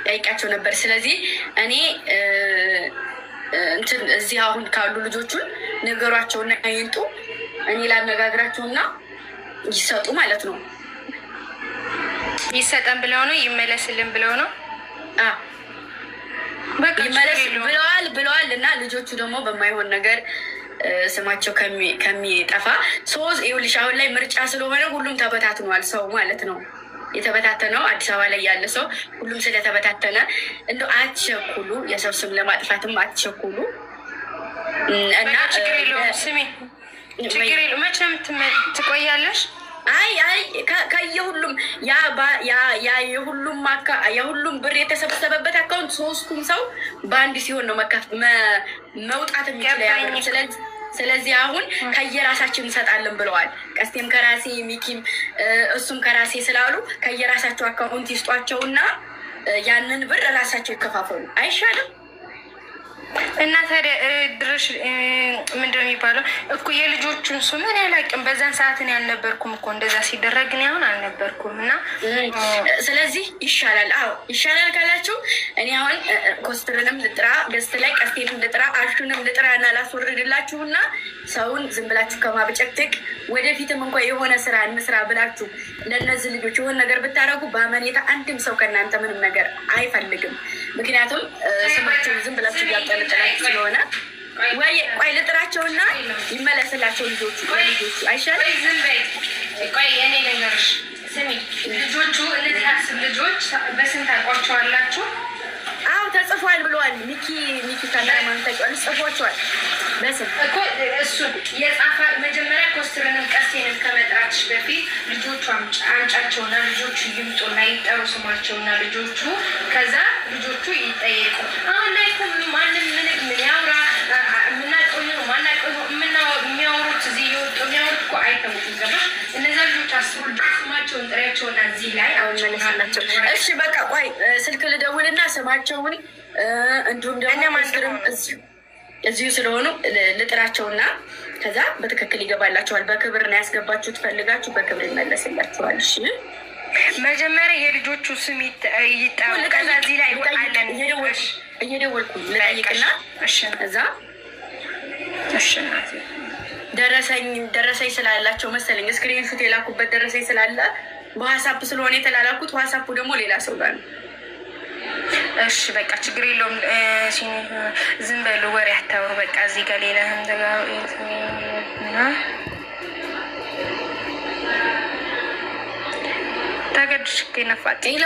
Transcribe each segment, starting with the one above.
ጠይቃቸው ነበር። ስለዚህ እኔ እንትን እዚህ አሁን ካሉ ልጆቹን ነገሯቸውና ይንጡ እኔ ላነጋግራቸውና ይሰጡ ማለት ነው። ይሰጠን ብለው ነው ይመለስልን ብለው ነው ይመለስ ብለዋል። እና ልጆቹ ደግሞ በማይሆን ነገር ስማቸው ከሚጠፋ ይኸውልሽ አሁን ላይ ምርጫ ስለሆነ ሁሉም ተበታትኗል። ሰው ማለት ነው የተበታተነው አዲስ አበባ ላይ ያለ ሰው ሁሉም ስለተበታተነ እንደው አትቸኩሉ፣ የሰው ስም ለማጥፋትም አትቸኩሉ። እና ችግር የለውም ስሜ ችግር የለውም። መቼም ትቆያለሽ? አይ ከየሁሉም የሁሉም ብር የተሰበሰበበት አካውንት ሶስቱም ሰው በአንድ ሲሆን ነው መውጣት የሚችለው። ስለዚህ አሁን ከየራሳችን እንሰጣለን ብለዋል። ቀስቴም ከራሴ ሚኪም እሱም ከራሴ ስላሉ ከየራሳቸው አካውንት ይስጧቸውና ያንን ብር ራሳቸው ይከፋፈሉ አይሻልም? እና ታዲያ ድርሽ ምንድን ነው የሚባለው እኮ የልጆቹን ስም እኔ አላውቅም። በዛን ሰዓት እኔ አልነበርኩም እኮ እንደዛ ሲደረግ እኔ አሁን አልነበርኩም። እና ስለዚህ ይሻላል። አዎ ይሻላል ካላችሁ እኔ አሁን ኮስትርንም ልጥራ ገስት ላይ ቀስቴንም ልጥራ አሹንም ልጥራ እና ላስወርድላችሁና ሰውን ዝም ብላችሁ ከማብጨቅጭቅ ወደፊትም እንኳ የሆነ ስራ እንስራ ብላችሁ ለእነዚህ ልጆች የሆነ ነገር ብታደርጉ በአመኔታ አንድም ሰው ከእናንተ ምንም ነገር አይፈልግም። ምክንያቱም ስማቸውን ዝም ብላችሁ እያጠለጠላችሁ ስለሆነ ቆይ ልጥራቸውና ይመለስላቸው ልጆቹ አይሻልም? ቆይ እኔ ነገርሽ ስሚ፣ ልጆቹ እነዚህ 10 ልጆች በስም ታውቋቸዋላችሁ? አዎ ተጽፏል ብለዋል። ሚኪ ካሜራማን ታውቂዋለሽ? ጽፏቸዋል በስም እኮ እሱ የጻፈ መጀመሪያ ኮስትርንም ቀስቴንም ከመጥራትሽ በፊት ልጆቹ አንጫቸውና ልጆቹ ይምጡና ይጠሩ ስማቸውና ልጆቹ ከዛ ልጆቹ ይጠየቁ። አሁን ላይ ማንም ምን ያውራ የምናውቀው ነው ማናውቀው የሚያወሩት እዚህ እየወጡ የሚያወሩት እኮ አይተውም። ገባሽ? እነዛ ልጆች አስሩ ስማቸውን ጥሪያቸውና እዚህ ላይ አሁን መለሳላቸው። እሺ በቃ ቆይ ስልክ ልደውልና ስማቸውን እንዲሁም ደግሞ እዚሁ ስለሆኑ ልጥራቸውና ከዛ በትክክል ይገባላቸዋል። በክብር ነው ያስገባችሁት፣ ፈልጋችሁ በክብር ይመለስላችኋል። እሺ መጀመሪያ የልጆቹ ስም ይጠሩ። ከዛ እዚህ ላይ አለን እየደወልኩ ልጠይቅና እዛ ደረሰኝ ስላላቸው መሰለኝ ስክሪንሹት የላኩበት ደረሰኝ ስላለ በዋትስአፕ ስለሆነ የተላላኩት ዋትስአፑ ደግሞ ሌላ ሰው ጋር ነው። እሺ በቃ ችግር የለውም። ዝም በሉ ወሬ አታውሩ። በቃ እዚህ ጋር ሌላ ታገድሽ ከነፋት ይላ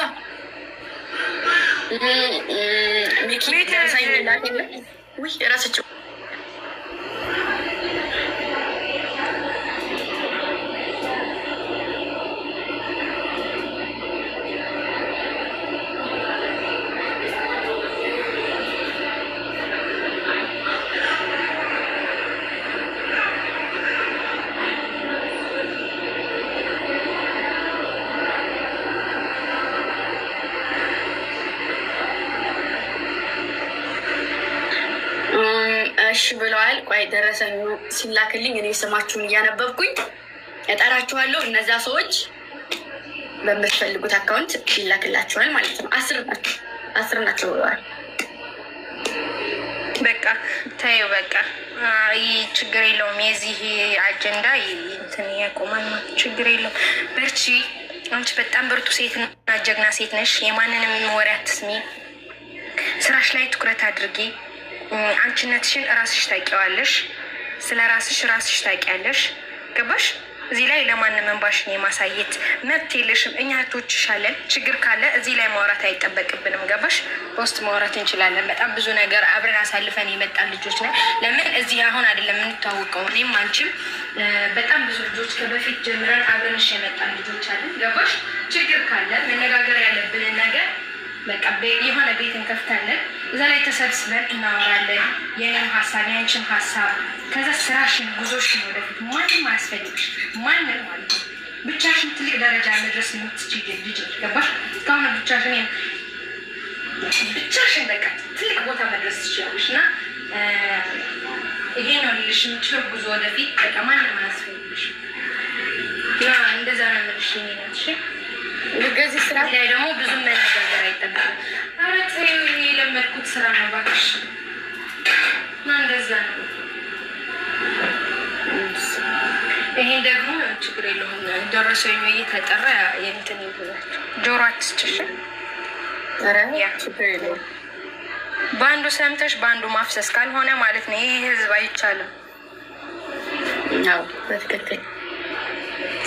ሚኪ ደረሰኝ ላከለ ወይ ራሳቸው እሺ ብለዋል። ቆይ ደረሰኙ ሲላክልኝ እኔ ስማችሁን እያነበብኩኝ እጠራችኋለሁ። እነዛ ሰዎች በምትፈልጉት አካውንት ይላክላችኋል ማለት ነው። 10 ናቸው ብለዋል። በቃ ታዩ በቃ ይህ ችግር የለውም። የዚህ አጀንዳ እንትን ያቆማል። ችግር የለውም። በርቺ። አንቺ በጣም ብርቱ ሴትና ጀግና ሴት ነሽ። የማንንም ወሬ አትስሚ። ስራሽ ላይ ትኩረት አድርጊ። አንቺነትሽን ራስሽ ታውቂዋለሽ። ስለ ራስሽ ታውቂያለሽ። ገባሽ? እዚህ ላይ ለማንም እንባሽን የማሳየት መብት የለሽም። እኛ እህቶችሽ አለን። ችግር ካለ እዚህ ላይ ማውራት አይጠበቅብንም። ገባሽ? በውስጥ ማውራት እንችላለን። በጣም ብዙ ነገር አብረን አሳልፈን የመጣን ልጆች ነን። ለምን እዚህ አሁን አይደለም የምንታወቀው። እኔም አንቺም በጣም ብዙ ልጆች ከበፊት ጀምረን አብረንሽ የመጣን ልጆች አለን። ገባሽ? ችግር ካለ መነጋገር ያለብንን ነገር በቃ የሆነ ቤት እንከፍታለን። እዛ ላይ ተሰብስበን እናወራለን። የኔም ሀሳብ ያንቺም ሀሳብ። ከዛ ስራሽን፣ ጉዞሽን ወደፊት ማንም አያስፈልግሽ። ማንም ማለት ነው። ብቻሽን ትልቅ ደረጃ መድረስ የምትችይ ልጅ ገባሽ? እስካሁን ብቻሽን በቃ ትልቅ ቦታ መድረስ ትችላለሽ። እና ይሄ ነው ልልሽ የምችለው። ጉዞ ወደፊት በቃ ማንም አያስፈልግሽ። እንደዛ ነው የምልሽ። ገዚህ ስራ ላይ ደግሞ ብዙ መነጋገር አይጠበቅም። እንደዛ ነው። ይሄን ደግሞ ችግር የለውም። ደረሰኝ እየተጠራ የእንትን ይላቸው ጆሮ አትስጭሽ። ችግር የለውም። በአንዱ ሰምተሽ በአንዱ ማፍሰስ ካልሆነ ማለት ነው ይህ ህዝብ አይቻልም። አዎ በትክክል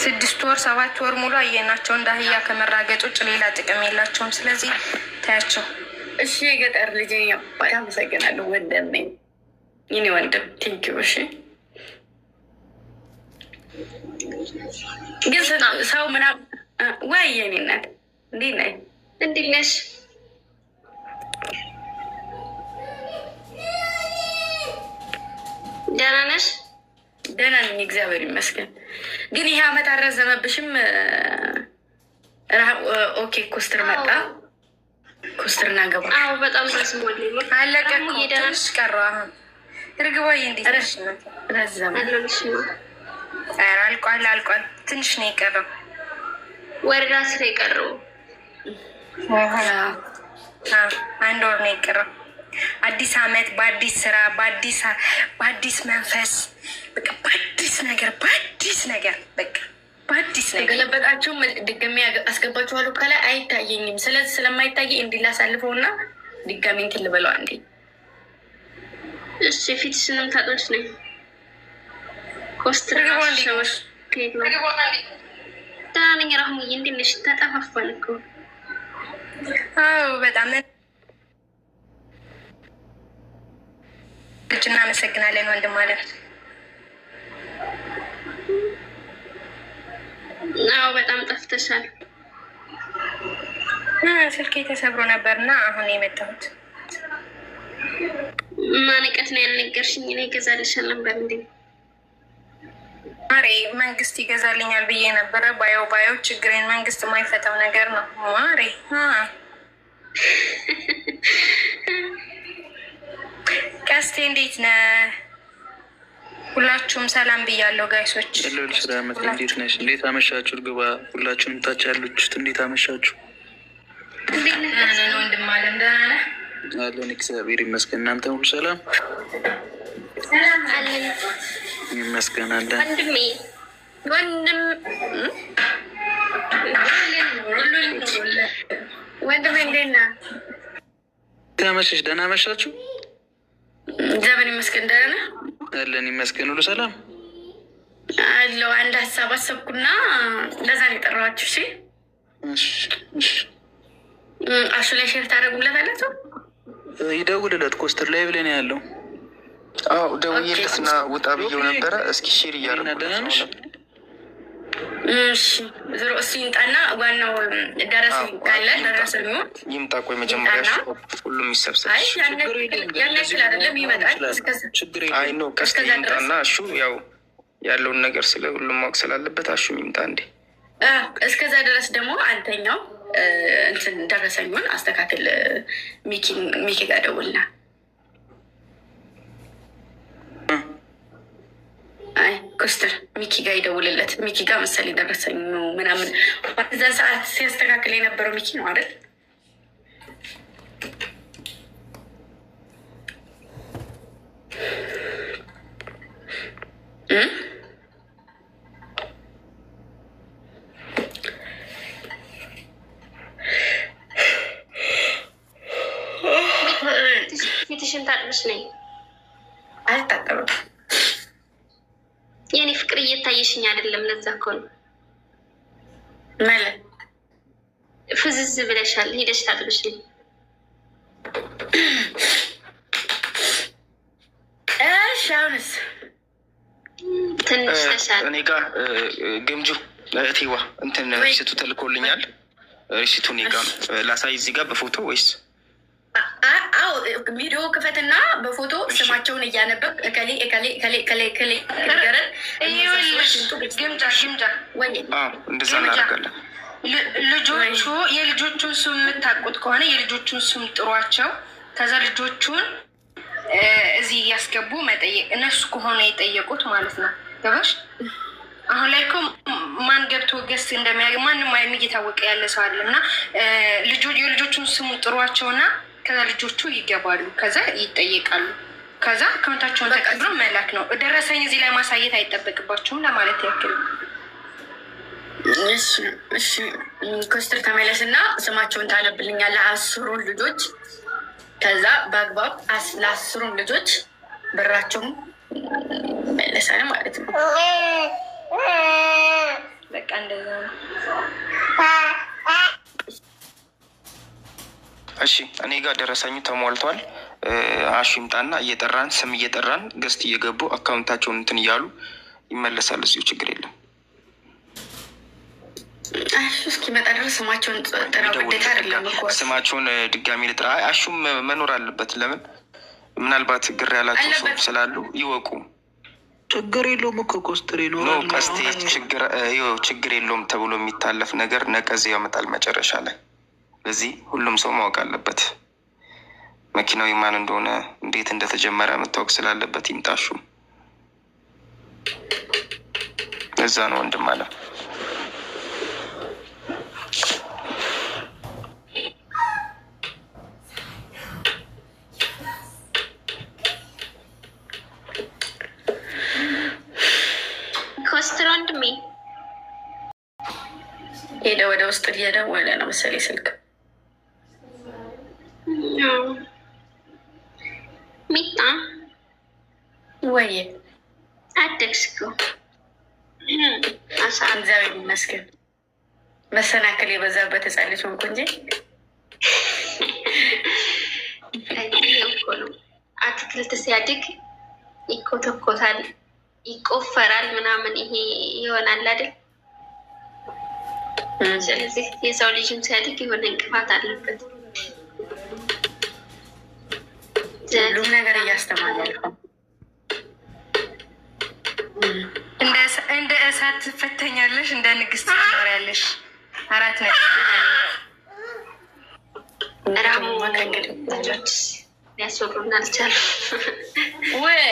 6 ወር 7 ወር ሙሉ አየናቸው እንደ አህያ ከመራገጥ ውጭ ሌላ ጥቅም የላቸውም። ስለዚህ ታያቸው። እሺ የገጠር ልጅ አመሰግናለሁ ወንድሜ፣ የኔ ወንድም ቴንኪው። እሺ ግን ሰው ምናምን ወይ የኔ እናት እንዴት ነህ? እንዴት ነሽ? ደህና ነሽ? ደህና ነኝ እግዚአብሔር ይመስገን። ግን ይሄ አመት አልረዘመብሽም? ኦኬ ኮስትር መጣ። ኮስትርና ገባ። አዎ በጣም ረዝሟል። አለቀ። ትንሽ ቀረ። አሁን እርግቦዬ እንዴት ነሽ? ረዘመ። ኧረ አልቋል አልቋል። ትንሽ ነው የቀረው። ወረዳ ስራ የቀረው 1 ወር ነው የቀረው። አዲስ አመት በአዲስ ስራ በአዲስ መንፈስ በቃ በአዲስ ነገር በቃ በአዲስ ነገር ገለበጣችሁ። ድጋሚ አስገባችኋለሁ ከላይ አይታየኝም። ስለዚህ ስለማይታየ እንዲላሳልፈው እና ድጋሚ እንትን ልበለው አንዴ። እሺ ፊትሽንም ታጥበሽ ነኝ። ኮስትር ደህና ነኝ። ራህሙዬ እንዴት ነሽ? ተጠፋፋን እኮ። አዎ በጣም እናመሰግናለን ወንድም አለ። አዎ በጣም ጠፍተሻል። ስልኬ ተሰብሮ ነበርና አሁን የመጣሁት። ማንቀት ነው ያልነገርሽኝ? እኔ እገዛልሻል ነበር እንዴ? ማሬ መንግስት ይገዛልኛል ብዬ ነበረ። ባዮ ችግሬን መንግስት የማይፈታው ነገር ነው ማሬ። ቀስቴ እንዴት ነህ? ሁላችሁም ሰላም ብያለሁ ጋይሶች። ሰላመት እንዴት ነሽ? እንዴት አመሻችሁ? እርግባ ሁላችሁም ታች ያሉችት እንዴት አመሻችሁ? ወንድም አለም ደህና ነህ? አለን እግዚአብሔር ይመስገን። እናንተ ሁሉ ሰላም ይመስገን አለን። ወንድሜ እንዴት ነህ? ታመሸሽ? ደህና አመሻችሁ? እግዚአብሔር ይመስገን ደህና ነህ? አለን ይመስገን። ሁሉ ሰላም አለው። አንድ ሀሳብ አሰብኩና ለዛ ነው የጠራኋችሁ። እሺ አሹ ላይ ሼር ታደርጉለታላችሁ? ይደውልለት። ኮስተር ላይ ብለን ያለው አዎ ደውዬለትና ውጣ ብዬው ነበረ። እስኪ ሼር እያደረጉ እሺ ዞሮ እሱ ይምጣና ዋናው ደረሰ ካለ ደረሰ ይምጣ። ቆይ መጀመሪያ ሁሉም ይሰብሰብ። ያን ያክል አይደለም ይመጣል። አይ ነው ቀስት ይምጣና እሹ ያው ያለውን ነገር ስለ ሁሉም ማወቅ ስላለበት አሹም ይምጣ እንዴ። እስከዛ ድረስ ደግሞ አንተኛው እንትን ደረሰኙን አስተካክል። ሚኪ ጋር ደውልና አይ ኮስተር ሚኪ ጋር ይደውልለት። ሚኪ ጋር መሰለኝ ደረሰኝ ምናምን በዛን ሰዓት ሲያስተካክል የነበረው ሚኪ ነው አይደል? ፊትሽን ታጥብሽ ነኝ። አልታጠብም የኔ ፍቅር እየታየሽኝ አይደለም። ለዛ እኮ ነው ማለት ፍዝዝ ብለሻል። ሄደሽ ታጥብሽ ነኝ። እሺ አሁንስ ትንሽ ተሻለ። እኔ ጋር ግምጁ እህቴዋ እንትን ሪሲቱ ተልኮልኛል። ሪሲቱ እኔ ጋር ነው። ላሳይ እዚህ ጋር በፎቶ ወይስ? አዎ ቪዲዮ ክፈትና በፎቶ ስማቸውን እያነበብ እከሌ እከሌ እከሌ እከሌ እከሌ ነገርን ግምጃ እንደዛ እናደርጋለን። ልጆቹ የልጆቹን ስም የምታውቁት ከሆነ የልጆቹን ስም ጥሯቸው። ከዛ ልጆቹን እዚህ እያስገቡ መጠየቅ፣ እነሱ ከሆነ የጠየቁት ማለት ነው። ገባሽ? አሁን ላይ እኮ ማን ገብቶ ገስት እንደሚያገኝ ማንም እየታወቀ ያለ ሰው አለ እና የልጆቹን ስሙ ጥሯቸውና ከዛ ልጆቹ ይገባሉ፣ ከዛ ይጠየቃሉ፣ ከዛ አካውንታቸውን ተቀብሎ መላክ ነው። ደረሰኝ እዚህ ላይ ማሳየት አይጠበቅባቸውም ለማለት ያክል። እሺ ኮስተር ተመለስና ስማቸውን ታነብልኛለህ 10 ልጆች። ከዛ በአግባብ ለ10 ልጆች ብራቸውን መለሳለ ማለት ነው። በቃ እንደዛ ነው። እሺ እኔ ጋር ደረሰኙ ተሟልቷል። አሹ ይምጣና እየጠራን ስም እየጠራን ገስት እየገቡ አካውንታቸውን እንትን እያሉ ይመለሳል። እዚሁ ችግር የለም። አሹ እስኪመጣ ድረስ ስማቸውን ጥራ። ግዴታ አይደለም እኮ ስማቸውን ድጋሚ ልጥራ። አሹም መኖር አለበት። ለምን ምናልባት ግር ያላቸው ሰው ስላሉ ይወቁ። ችግር የለውም እኮ ኮስተር ይኖራል። ቀስቴ ችግር የለውም ተብሎ የሚታለፍ ነገር ነቀዝ ያመጣል መጨረሻ ላይ። ለዚህ ሁሉም ሰው ማወቅ አለበት። መኪናው የማን እንደሆነ እንዴት እንደተጀመረ መታወቅ ስላለበት ይምጣሹ። እዛ ነው ወንድም አለ። ኮስተር ወንድሜ ሄደ ወደ ውስጥ እየደወለ ነው መሰለኝ ስልክ። ሚጣ ወይ አደግሽ እኮ እግዚአብሔር ይመስገን። መሰናክል የበዛበት ህፃን ልጅ ሆንኩ እንጂ አትክልት ሲያድግ ይኮተኮታል፣ ይቆፈራል ምናምን ይሄ ይሆናል አይደል? ስለዚህ የሰው ልጅም ሲያድግ የሆነ እንቅፋት አለበት። ሁሉም ነገር እያስተማረ ያልኩ እንደ እሳት ትፈተኛለሽ፣ እንደ ንግስት ትኖሪያለሽ። 4 ነጥብ ራሙ ልጆች ሊያስወሩን አልቻሉም። ወይ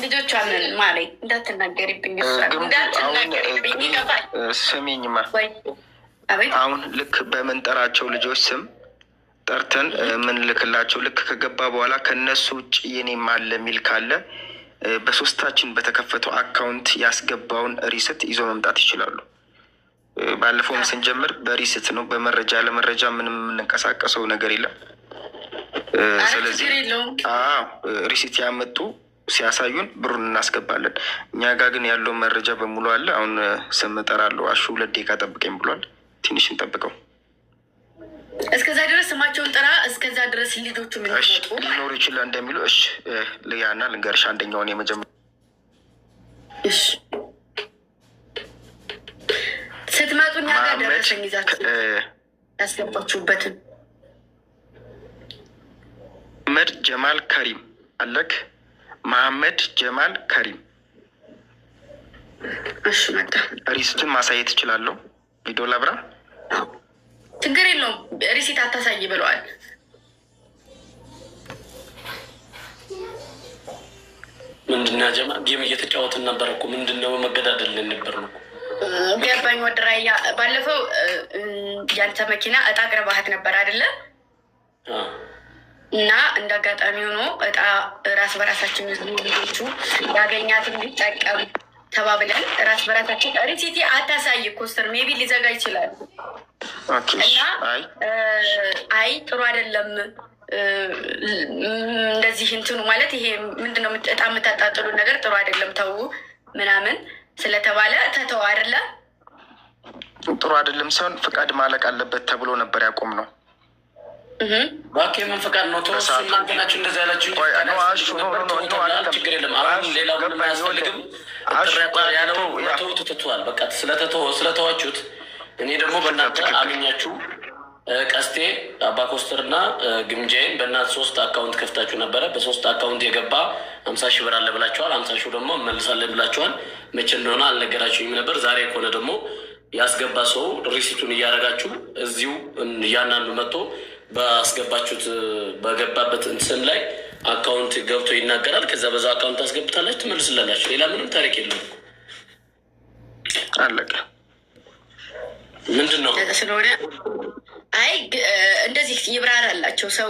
ልጆቿ ምን ማሬ እንዳትናገሪብኝ፣ እንዳትናገሪብኝ ይገባል። ስሚኝማ አሁን ልክ በምንጠራቸው ልጆች ስም ጠርተን ምንልክላቸው ልክ ከገባ በኋላ ከነሱ ውጭ የኔም አለ የሚል ካለ በሶስታችን በተከፈተው አካውንት ያስገባውን ሪስት ይዞ መምጣት ይችላሉ። ባለፈውም ስንጀምር በሪስት ነው፣ በመረጃ ለመረጃ ምንም የምንንቀሳቀሰው ነገር የለም። ስለዚህ ሪሲት ያመጡ ሲያሳዩን ብሩን እናስገባለን። እኛ ጋር ግን ያለው መረጃ በሙሉ አለ። አሁን ስም እጠራለሁ። አሹ 2 ደቂቃ ጠብቀኝ ብሏል። ትንሽ እንጠብቀው። እስከዛ ድረስ ስማቸውን ጥራ። እስከዛ ድረስ ልጆቹ ምን ሊኖሩ ይችላል እንደሚሉ እሺ፣ ልያና ልንገርሽ። አንደኛውን የመጀመሪያ እሺ፣ ስትመጡ እኛ ጋር ደረሰኝ ይዛችሁ ያስገባችሁበትን መሐመድ ጀማል ከሪም አለክ። መሐመድ ጀማል ከሪም። እሺ፣ መጣ። ሪሲቱን ማሳየት እችላለሁ። ቪዲዮ ላብራ። ችግር የለውም። ሪሲት አታሳይ ብለዋል። ምንድነው ጀማ ጌም እየተጫወትን ነበር እኮ። ምንድነው መገዳደል ነበር ነው ገባኝ። ወድራያ ባለፈው ያንተ መኪና እጣ አቅርባሃት ነበር አይደለ? እና እንደ አጋጣሚ ሆኖ እጣ ራስ በራሳችን ልጆቹ ያገኛት እንዲጠቀም ተባብለን ራስ በራሳችን ሪሲቲ አታሳይ ኮስተር ሜቢ ሊዘጋ ይችላል። እና አይ ጥሩ አይደለም እንደዚህ እንትኑ ማለት ይሄ ምንድነው እጣ የምታጣጥሉ ነገር ጥሩ አይደለም ተው ምናምን ስለተባለ ተተው አይደለ? ጥሩ አይደለም ሲሆን ፍቃድ ማለቅ አለበት ተብሎ ነበር ያቆም ነው። ባክ የምን ፍቃድ ነው? ተወሱ እናንተ ናችሁ እንደዚህ ያላችሁ። ችግር የለም። አሁን ሌላ ምንም አያስፈልግም። ያለው ትቷል። በቃ ስለተዋችሁት እኔ ደግሞ በእናንተ አምኛችሁ ቀስቴ አባ ኮስተር እና ግምጃይን በእናንተ 3 አካውንት ከፍታችሁ ነበረ። በ3 አካውንት የገባ 50 ሺህ ብር አለ ብላችኋል። 50 ሺህ ደግሞ መልሳለን ብላችኋል። መቼ እንደሆነ አልነገራችሁኝም ነበር። ዛሬ ከሆነ ደግሞ ያስገባ ሰው ሪሲቱን እያደረጋችሁ እዚሁ እያንዳንዱ መጥቶ ባስገባችሁት በገባበት እንትን ላይ አካውንት ገብቶ ይናገራል። ከዛ በዛ አካውንት አስገብታላችሁ ትመልስላላችሁ። ሌላ ምንም ታሪክ የለም። አለቀ። ምንድን ነው ስለሆነ አይ እንደዚህ ይብራራላችሁ። ያስጠላቸው ሰው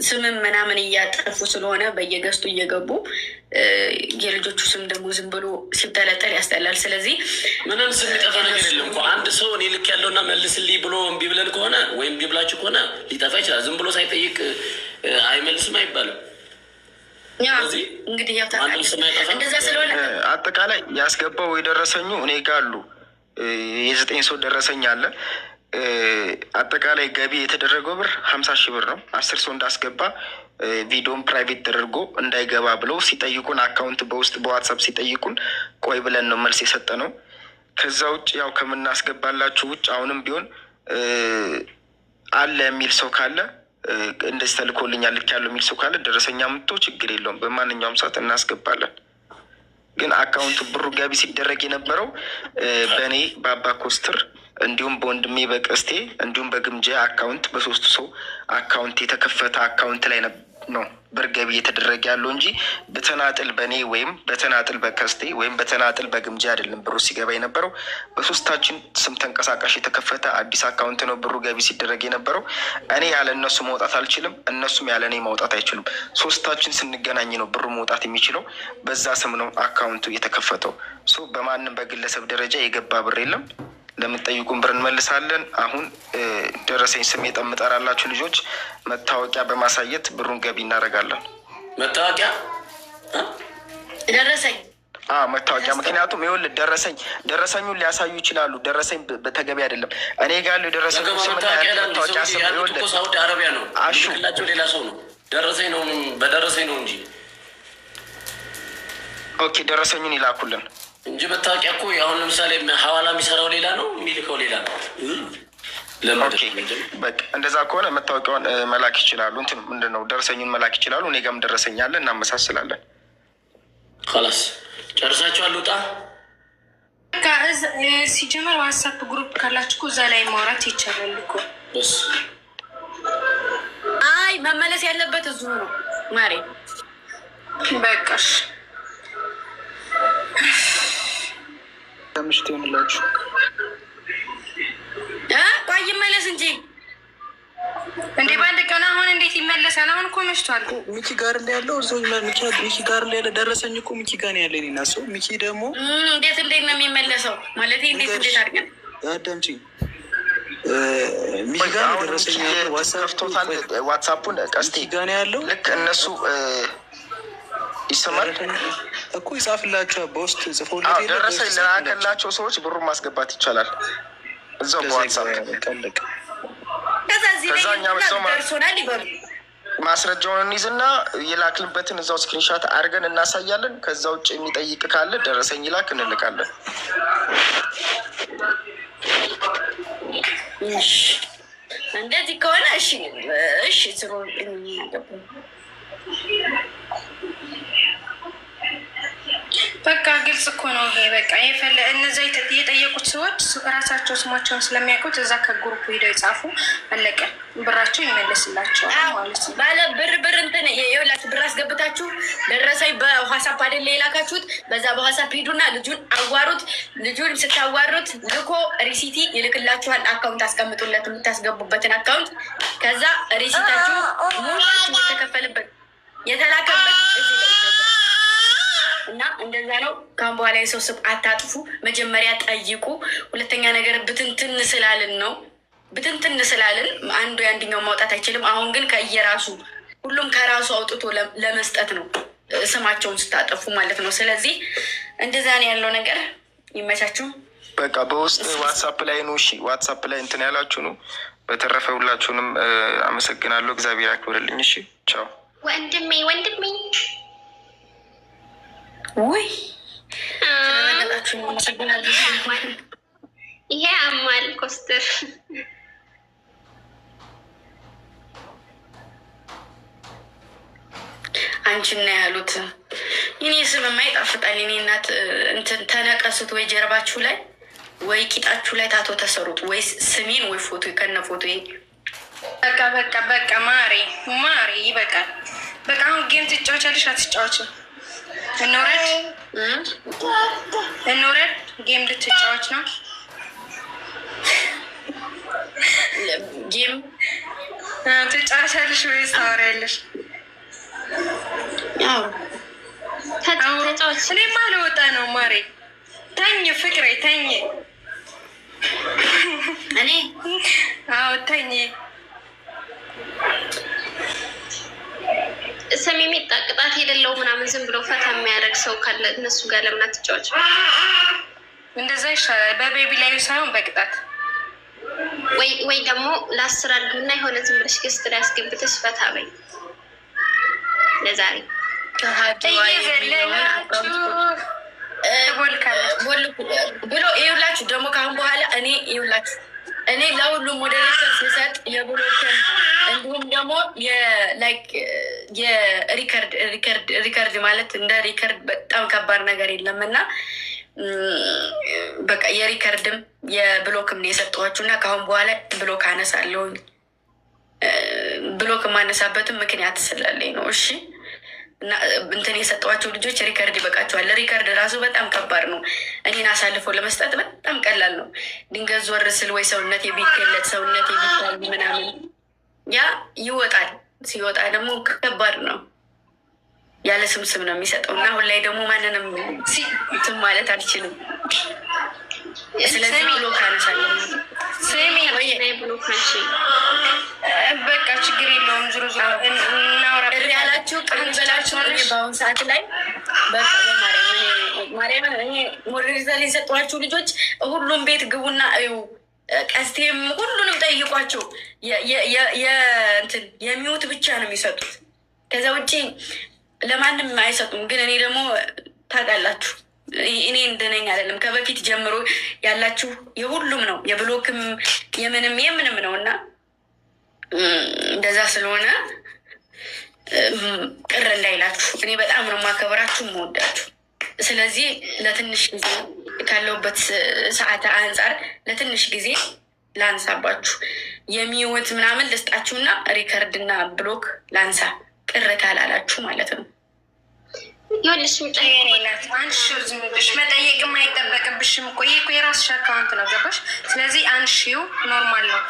ስምም ምናምን እያጠፉ ስለሆነ በየገዝቱ እየገቡ የልጆቹ ስም ደግሞ ዝም ብሎ ሲጠለጠል ያስጠላል። ስለዚህ ምንም ስም የሚጠፋ ነገር የለም እኮ አንድ ሰው እኔ ልክ ያለውና መልስልኝ ብሎ እምቢ ብለን ከሆነ ወይም እምቢ ብላችሁ ከሆነ ሊጠፋ ይችላል። ዝም ብሎ ሳይጠይቅ አይመልስም አይባልም። እንግዲህ እንደዛ ስለሆነ አጠቃላይ ያስገባው የደረሰኙ እኔ ጋ አሉ። የ9 ሰው ደረሰኝ አለ። አጠቃላይ ገቢ የተደረገው ብር 50 ሺህ ብር ነው። 10 ሰው እንዳስገባ ቪዲዮን ፕራይቬት ተደርጎ እንዳይገባ ብለው ሲጠይቁን አካውንት በውስጥ በዋትሳፕ ሲጠይቁን ቆይ ብለን ነው መልስ የሰጠ ነው። ከዛ ውጭ ያው ከምናስገባላችሁ ውጭ አሁንም ቢሆን አለ የሚል ሰው ካለ እንደዚህ ተልኮልኛል ልክ ያለው የሚል ሰው ካለ ደረሰኛ ምቶ ችግር የለውም በማንኛውም ሰዓት እናስገባለን። ግን አካውንቱ ብሩ ገቢ ሲደረግ የነበረው በእኔ በአባ ኮስትር እንዲሁም በወንድሜ በቀስቴ እንዲሁም በግምጃ አካውንት በሶስቱ ሰው አካውንት የተከፈተ አካውንት ላይ ነው ብር ገቢ እየተደረገ ያለው እንጂ በተናጥል በእኔ ወይም በተናጥል በቀስቴ ወይም በተናጥል በግምጃ አይደለም ብሩ ሲገባ የነበረው። በሶስታችን ስም ተንቀሳቃሽ የተከፈተ አዲስ አካውንት ነው ብሩ ገቢ ሲደረግ የነበረው። እኔ ያለ እነሱ መውጣት አልችልም፣ እነሱም ያለ እኔ መውጣት አይችሉም። ሶስታችን ስንገናኝ ነው ብሩ መውጣት የሚችለው። በዛ ስም ነው አካውንቱ የተከፈተው። በማንም በግለሰብ ደረጃ የገባ ብር የለም። ለምትጠይቁን ብር እንመልሳለን። አሁን ደረሰኝ ስም የጠምጠራላችሁ ልጆች መታወቂያ በማሳየት ብሩን ገቢ እናደርጋለን። መታወቂያ ደረሰኝ መታወቂያ። ምክንያቱም ይኸውልህ ደረሰኙን ሊያሳዩ ይችላሉ። ደረሰኝ በተገቢ አይደለም። እኔ ጋር ያለው ደረሰኝ መታወቂያ ስም ይኸውልህ ሳውዲ አረቢያ ነው አሹላቸው ሌላ ሰው ነው ደረሰኝ ነው በደረሰኝ ነው እንጂ ኦኬ ደረሰኙን ይላኩልን እንጂ መታወቂያ እኮ አሁን ለምሳሌ ሐዋላ የሚሰራው ሌላ ነው የሚልከው ሌላ ነው። በቃ እንደዛ ከሆነ መታወቂያውን መላክ ይችላሉ። እንትን ምንድን ነው ደረሰኙን መላክ ይችላሉ። እኔ ጋርም ደረሰኝ አለ እናመሳስላለን። خلاص ጨርሳችኋል? ውጣ ሲጀመር ዋትሳፕ ግሩፕ ካላችሁ እኮ እዛ ላይ ማውራት ይቻላል እኮ። አይ መመለስ ያለበት እዚሁ ነው ማሬ። በቃሽ ምሽት ይሆንላችሁ። ቆይ ይመለስ እንጂ እንዴ በአንድ ቀን አሁን እንዴት ይመለሳል? አሁን እኮ መሽቷል። ሚኪ ጋር ላይ ያለው እዛው ሚኪ ጋር ላይ ያለ ደረሰኝ እኮ ሚኪ ጋር ነው ያለ። እኔና ሰው ሚኪ ደግሞ እንዴት ነው የሚመለሰው? ማለት እንዴት አድርገን አዳምጪኝ። ሚኪ ጋር ደረሰኝ ዋትሳፑን ቀስቴ ጋር ነው ያለው። ልክ እነሱ ይሰማል እኮ ይጻፍላቸው በውስጥ ጽፎለት ደረሰኝ ለላከላቸው ሰዎች ብሩን ማስገባት ይቻላል እዛው በዋትሳፕ ቀለቀ። ማስረጃውን እንይዝና የላክልበትን እዛው ስክሪንሻት አድርገን እናሳያለን። ከዛ ውጭ የሚጠይቅ ካለ ደረሰኝ ይላክ እንልካለን። እንደዚህ ከሆነ እሺ ስሩ። በቃ ግልጽ እኮ ነው ይሄ። በቃ እነዛ የጠየቁት ሰዎች ራሳቸው ስማቸውን ስለሚያውቁት እዛ ከግሩፕ ሄደው ይጻፉ፣ አለቀ። ብራቸው ይመለስላቸዋል ማለት ነው። ባለ ብር እንትን የሁላችሁ ብር አስገብታችሁ ደረሰኝ በዋትሳፕ አይደለ የላካችሁት? በዛ በዋትሳፕ ሂዱና ልጁን አዋሩት። ልጁን ስታዋሩት ልኮ ሪሲቲ ይልክላችኋል። አካውንት አስቀምጡለት፣ የምታስገቡበትን አካውንት። ከዛ ሪሲታችሁ ሙሉ የተከፈለበት የተላከበት እዚህ ላይ እና እንደዛ ነው። ካሁን በኋላ የሰው ስም አታጥፉ። መጀመሪያ ጠይቁ። ሁለተኛ ነገር ብትንትን ስላልን አንዱ የአንድኛው ማውጣት አይችልም። አሁን ግን ከየራሱ ሁሉም ከራሱ አውጥቶ ለመስጠት ነው ስማቸውን ስታጠፉ ማለት ነው። ስለዚህ እንደዛ ነው ያለው ነገር። ይመቻችሁ። በቃ በውስጥ ዋትሳፕ ላይ ነው። እሺ ዋትሳፕ ላይ እንትን ያላችሁ ነው። በተረፈ ሁላችሁንም አመሰግናለሁ። እግዚአብሔር ያክብርልኝ። እሺ ቻው ወንድሜ ወይ ይሄ አማል ኮስተር አንቺና ያሉት እኔ ስምማ ይጣፍጣል። እኔ እናት እንትን ተነቀሱት ወይ ጀርባችሁ ላይ ወይ ቂጣችሁ ላይ ታቶ ተሰሩት ወይ ስሜን ወይ ፎቶ ከነ ፎቶ። በቃ ማሪ ይበቃል። በቃ አሁን ጌም ትጫወቻለሽ አትጫወችም? እንውረድ ጌም ልትጫወች ነው። ጌም ትጫወቻለሽ ወይስ ታወሪያለሽ? እኔማ ልወጣ ነው። ማሬ ተኝ፣ ፍቅሬ ተኝ። እኔ ተኝ። ሰሚሚጣ ቅጣት የሌለው ምናምን ዝም ብሎ ፈታ የሚያደርግ ሰው ካለ እነሱ ጋር ለምን አትጫወች? እንደዛ ይሻላል። በቤቢ ላይ ሳይሆን በቅጣት ወይ ደግሞ ለአስር አድርግና የሆነ ዝም ብለሽ ገስት ላይ አስገብተሽ ፈታ በይ ለዛሬ ብሎ ይኸውላችሁ። ደግሞ ከአሁን በኋላ እኔ ለሁሉም ሞዴሬተር ሲሰጥ የብሎክን እንዲሁም ደግሞ የሪከርድ ማለት እንደ ሪከርድ በጣም ከባድ ነገር የለም እና በቃ የሪከርድም የብሎክም ነው የሰጠኋችሁ እና ከአሁን በኋላ ብሎክ አነሳለሁኝ። ብሎክ የማነሳበትም ምክንያት ስላለኝ ነው። እሺ እና እንትን የሰጠኋቸው ልጆች ሪከርድ ይበቃቸዋል። ሪከርድ ራሱ በጣም ከባድ ነው። እኔን አሳልፎ ለመስጠት በጣም ቀላል ነው። ድንገት ዞር ስል ወይ ሰውነት ቢገለጥ ሰውነት ቢታይ ምናምን ያ ይወጣል። ሲወጣ ደግሞ ከባድ ነው። ያለ ስምስም ነው የሚሰጠው እና አሁን ላይ ደግሞ ማንንም እንትን ማለት አልችልም። ስለዚህ ብሎክ አነሳለሁ። በቃ ችግር የለውም። ዞሮ ዞሮ እናውራ ያላችሁ ቅድም በላችሁ። በአሁኑ ሰዓት ላይ ማርያምን እኔ ሞዴሬተር የሰጧችሁ ልጆች ሁሉም ቤት ግቡና እዩ። ቀስቴም ሁሉንም ጠይቋቸው። የሚውት ብቻ ነው የሚሰጡት። ከዛ ውጭ ለማንም አይሰጡም። ግን እኔ ደግሞ ታውቃላችሁ እኔ እንደነኝ አይደለም። ከበፊት ጀምሮ ያላችሁ የሁሉም ነው የብሎክም የምንም ነው እና እንደዛ ስለሆነ ቅር እንዳይላችሁ። እኔ በጣም ነው ማከብራችሁ የምወዳችሁ። ስለዚህ ለትንሽ ጊዜ ካለውበት ሰዓት አንጻር ለትንሽ ጊዜ ላንሳባችሁ። የሚወት ምናምን ልስጣችሁና ሪከርድና ብሎክ ላንሳ ቅር ካላላችሁ ማለት ነው። መጠየቅም አይጠበቅብሽም። ቆይ የራስሽ አካውንት ነው ገባሽ? ስለዚህ አንሺው ኖርማል ነው።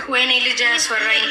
ወይኔ ልጅ ያስወራኝ።